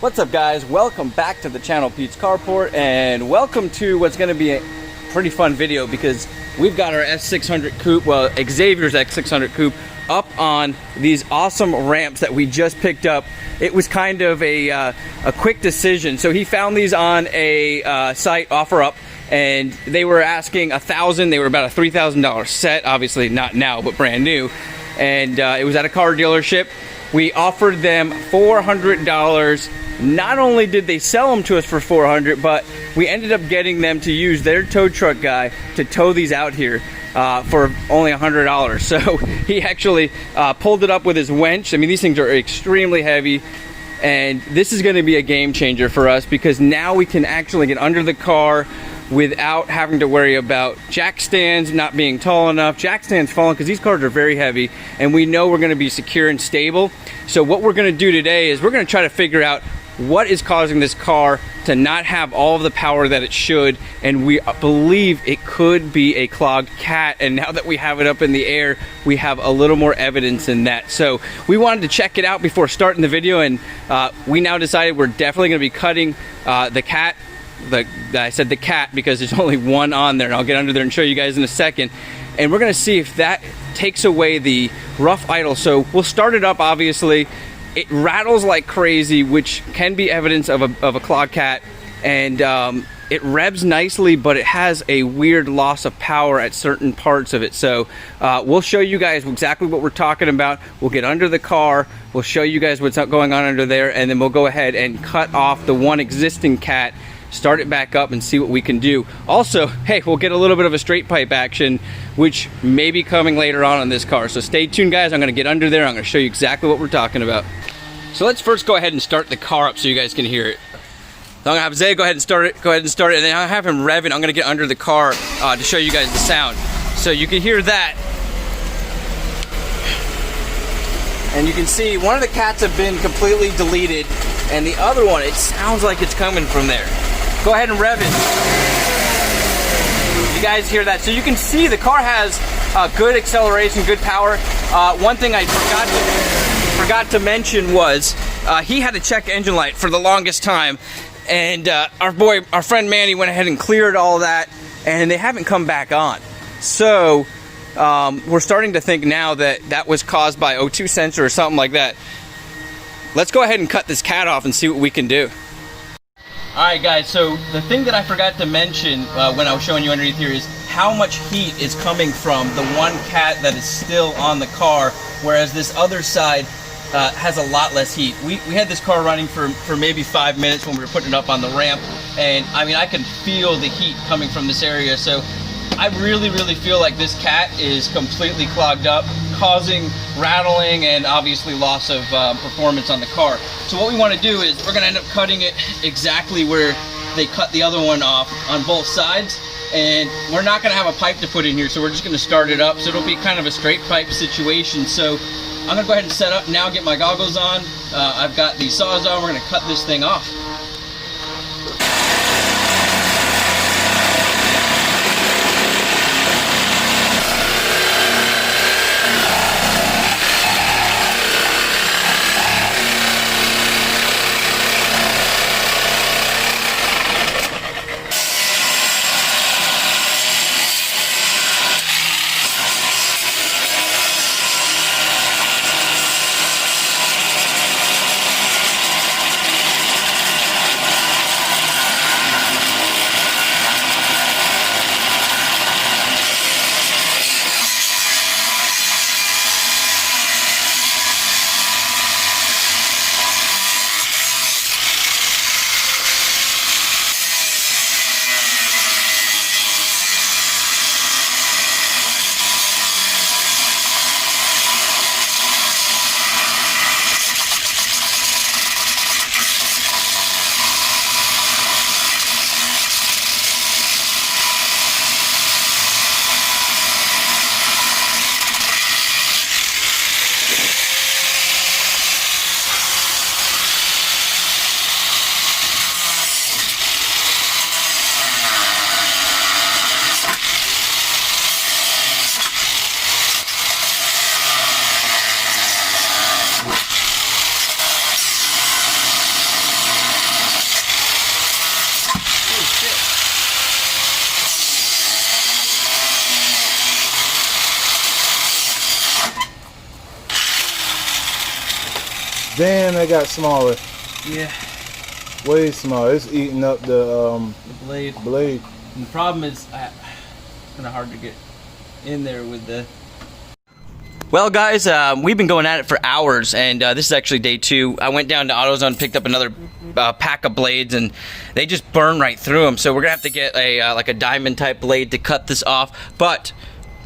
What's up, guys? Welcome back to the channel, Pete's Carport, and welcome to what's going to be a pretty fun video because we've got our S600 coupe, well, Xavier's S600 coupe, up on these awesome ramps that we just picked up. It was kind of a quick decision. So he found these on a site, OfferUp, and they were asking $1,000. They were about a $3,000 set, obviously not now, but brand new. And it was at a car dealership. We offered them $400. Not only did they sell them to us for $400, but we ended up getting them to use their tow truck guy to tow these out here for only $100. So he actually pulled it up with his winch. I mean, these things are extremely heavy, and this is going to be a game changer for us because now we can actually get under the car without having to worry about jack stands not being tall enough, jack stands falling, because these cars are very heavy, and we know we're going to be secure and stable. So what we're going to do today is we're going to try to figure out what is causing this car to not have all of the power that it should, and we believe it could be a clogged cat. And now that we have it up in the air, we have a little more evidence in that. So we wanted to check it out before starting the video, and we now decided we're definitely going to be cutting the cat. I said the cat because there's only one on there, and I'll get under there and show you guys in a second. And we're going to see if that takes away the rough idle. So we'll start it up, obviously. It rattles like crazy, which can be evidence of a clogged cat, and it revs nicely, but it has a weird loss of power at certain parts of it. So we'll show you guys exactly what we're talking about. We'll get under the car, we'll show you guys what's going on under there, and then we'll go ahead and cut off the one existing cat, start it back up, and see what we can do. Also, hey, we'll get a little bit of a straight pipe action, which may be coming later on this car. So stay tuned, guys. I'm going to get under there. I'm going to show you exactly what we're talking about. So let's first go ahead and start the car up so you guys can hear it. So I'm going to have Zay go ahead and start it, and then I'll have him revving. I'm going to get under the car to show you guys the sound. So you can hear that. And you can see one of the cats have been completely deleted, and the other one, it sounds like it's coming from there. Go ahead and rev it. You guys hear that? So you can see the car has good acceleration, good power. One thing I forgot to mention was he had a check engine light for the longest time, and our friend Manny went ahead and cleared all that, and they haven't come back on. So we're starting to think now that that was caused by O2 sensor or something like that. Let's go ahead and cut this cat off and see what we can do. Alright, guys, so the thing that I forgot to mention when I was showing you underneath here is how much heat is coming from the one cat that is still on the car, whereas this other side has a lot less heat. We had this car running for maybe 5 minutes when we were putting it up on the ramp, and I mean, I can feel the heat coming from this area. So I really feel like this cat is completely clogged up, causing rattling and obviously loss of performance on the car. So what we want to do is we're going to end up cutting it exactly where they cut the other one off on both sides, and we're not going to have a pipe to put in here, so we're just going to start it up. So it'll be kind of a straight pipe situation. So I'm going to go ahead and set up now, get my goggles on. I've got the saws on. We're going to cut this thing off. Damn, they got smaller. Yeah. Way smaller. It's eating up the blade. And the problem is, it's kind of hard to get in there with the... Well guys, we've been going at it for hours, and this is actually day 2. I went down to AutoZone, picked up another pack of blades, and they just burn right through them. So we're gonna have to get a like a diamond type blade to cut this off. But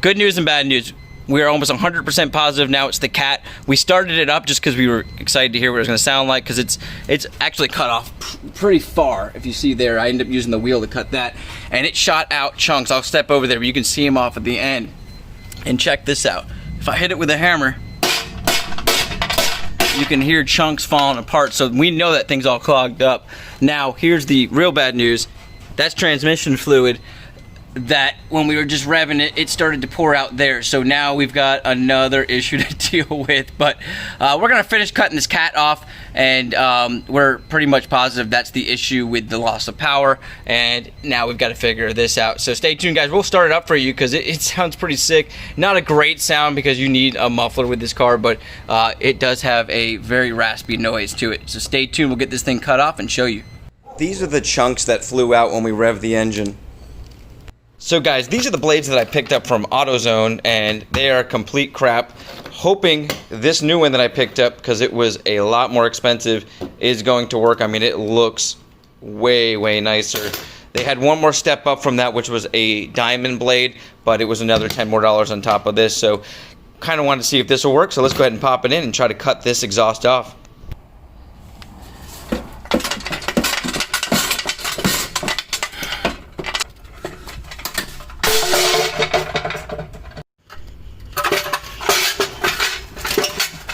good news and bad news. We are almost 100% positive now it's the cat. We started it up just because we were excited to hear what it was going to sound like, because it's actually cut off pretty far. If you see there, I ended up using the wheel to cut that, and it shot out chunks. I'll step over there, but you can see them off at the end. And check this out. If I hit it with a hammer, you can hear chunks falling apart, so we know that thing's all clogged up. Now, here's the real bad news. That's transmission fluid that when we were just revving it, it started to pour out there. So now we've got another issue to deal with. But we're gonna finish cutting this cat off, and we're pretty much positive that's the issue with the loss of power. And now we've got to figure this out. So stay tuned, guys. We'll start it up for you because it sounds pretty sick. Not a great sound because you need a muffler with this car, but it does have a very raspy noise to it. So stay tuned. We'll get this thing cut off and show you. These are the chunks that flew out when we revved the engine. So guys, these are the blades that I picked up from AutoZone, and they are complete crap. Hoping this new one that I picked up, because it was a lot more expensive, is going to work. I mean, it looks way, way nicer. They had one more step up from that, which was a diamond blade, but it was another $10 more on top of this. So kind of wanted to see if this will work. So let's go ahead and pop it in and try to cut this exhaust off.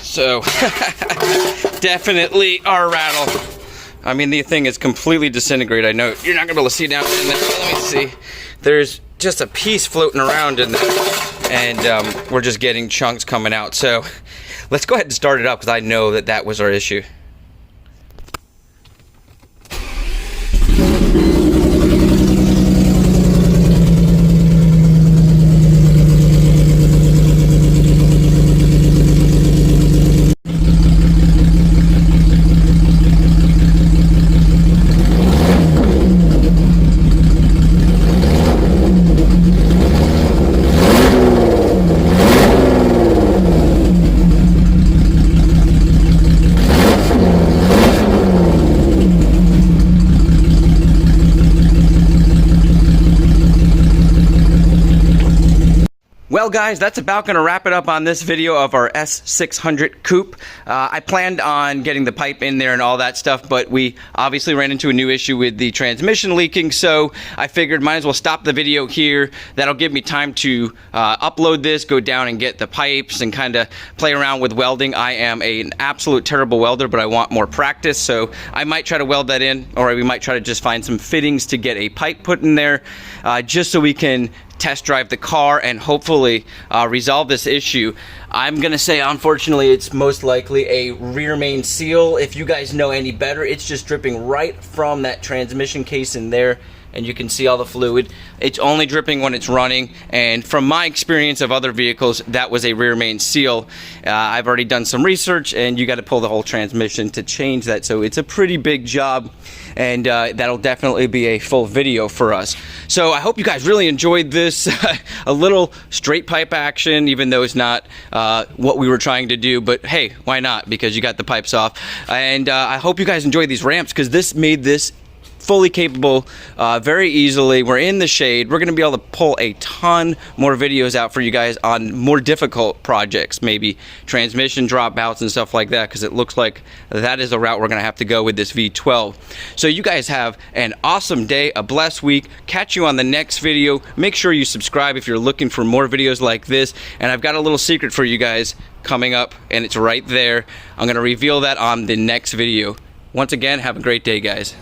So, definitely our rattle. I mean, the thing is completely disintegrated. I know you're not gonna be able to see down in there. Let me see. There's just a piece floating around in there, and we're just getting chunks coming out. So, let's go ahead and start it up because I know that that was our issue. Well guys, that's about going to wrap it up on this video of our S600 coupe. I planned on getting the pipe in there and all that stuff, but we obviously ran into a new issue with the transmission leaking, so I figured might as well stop the video here. That'll give me time to upload this, go down and get the pipes and kind of play around with welding. I am an absolute terrible welder, but I want more practice, so I might try to weld that in, or we might try to just find some fittings to get a pipe put in there, just so we can test drive the car and hopefully resolve this issue. I'm gonna say, unfortunately, it's most likely a rear main seal. If you guys know any better, it's just dripping right from that transmission case in there, and you can see all the fluid. It's only dripping when it's running, and from my experience of other vehicles, that was a rear main seal. I've already done some research, and you got to pull the whole transmission to change that, so it's a pretty big job, and that'll definitely be a full video for us. So I hope you guys really enjoyed this. A little straight pipe action, even though it's not what we were trying to do, but hey, why not? Because you got the pipes off. And I hope you guys enjoyed these ramps, because this made this fully capable very easily. We're in the shade. We're going to be able to pull a ton more videos out for you guys on more difficult projects, maybe transmission dropouts and stuff like that, because it looks like that is the route we're going to have to go with this V12. So you guys have an awesome day, a blessed week. Catch you on the next video. Make sure you subscribe if you're looking for more videos like this. And I've got a little secret for you guys coming up, and it's right there. I'm going to reveal that on the next video. Once again, have a great day, guys.